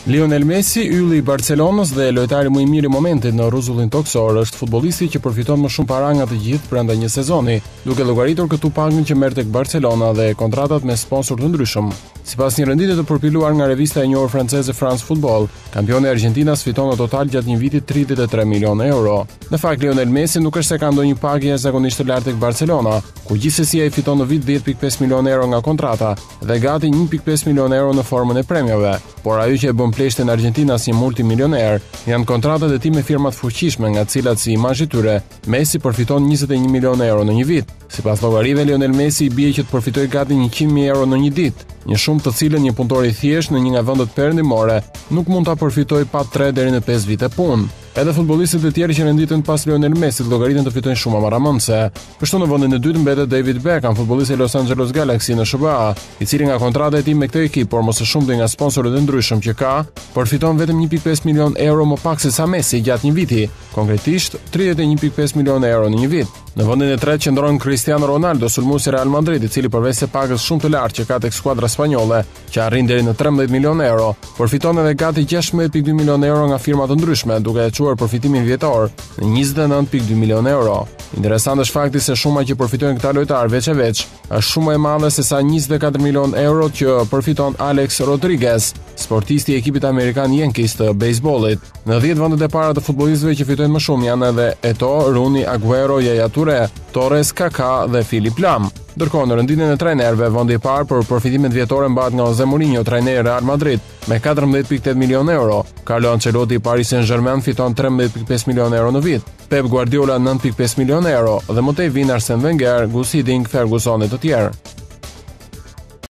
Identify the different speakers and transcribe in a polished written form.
Speaker 1: Lionel Messi, ylli i Barcelonës dhe lojtari më i mirë i momentit në rrezullin toksor, është futbollisti që përfiton më shumë para nga të gjithë brenda një sezoni, duke llogaritur këtu pagën që merr tek Barcelona dhe kontratat me sponsor të ndryshëm. Sipas një renditje të përpiluar nga revista e njohur franceze France Football, kampioni i Argjentinas fiton në total gjatë një viti 33 milionë euro. Në fakt, Lionel Messi nuk është se ka ndonjë pagë jashtëzakonisht të lartë tek Barcelona, ku gjithsesi ai fiton në vit 10.5 milionë euro nga kontrata dhe gati 1.5 milionë euro në formën e premiave. Por ajo që e bën pleshtin në Argjentinë si multimilioner janë kontratat e tij me firma të fuqishme, nga të cilat si imazhi i tyre Messi përfiton 21 milionë euro në një vit. Sipas llogarive, Lionel Messi i bie që të përfitojë gati 100.000 euro në një ditë, një shumë të cilën një punëtor i thjesht në një nga vendet perëndimore nuk mund ta përfitojë pa 3 deri në 5 vite punë. Edhe futbollistët e tjerë që renditen pas Lionel Messit llogaritën të fitojnë shumë amaramëndse. Kështu në vendin e dytë mbetet David Beckham, futbollist i Los Angeles Galaxy në SBA, i cili nga kontrata e tij me këtë ekip, por më së shumti nga sponsorët e ndryshëm që ka, përfiton vetëm 1.5 milion euro më pak se sa Messi gjatë një viti, konkretisht 31.5 milionë euro në një vit. Në vendin e tretë qëndron Cristiano Ronaldo, sulmuesi i Real Madrid, i cili përveç se pagës shumë të lartë që ka tek skuadra spanjolle, që arrin deri në 13 milionë euro, përfiton edhe gati 16.2 milionë euro nga firma të ndryshme, duke e çuar përfitimin vjetor në 29.2 milionë euro. Interesant është fakti se shuma që përfitojnë këta lojtarë veç e veç është shumë e madhe se sa 24 milionë euro që përfiton Alex Rodriguez, sportisti i ekipit amerikan Yankees të bejsbollit. Në 10 vendet e para të futbollistëve që fitojnë më shumë janë edhe Eto'o, Rooney, Aguero, Yaya Toure, Torres, Kaká dhe Philipp Lahm. Ndërkohë në renditjen e trajnerëve, vendi i parë për përfitimet vjetore mbahet nga Jose Mourinho, trajneri i Real Madrid, me 14.8 milionë euro. Carlo Ancelotti i Paris Saint-Germain fiton 13.5 milionë euro në vit. Pep Guardiola 9.5 milionë euro dhe më tej vijnë Arsene Wenger, Gus Hiddink, Ferguson e të tjerë.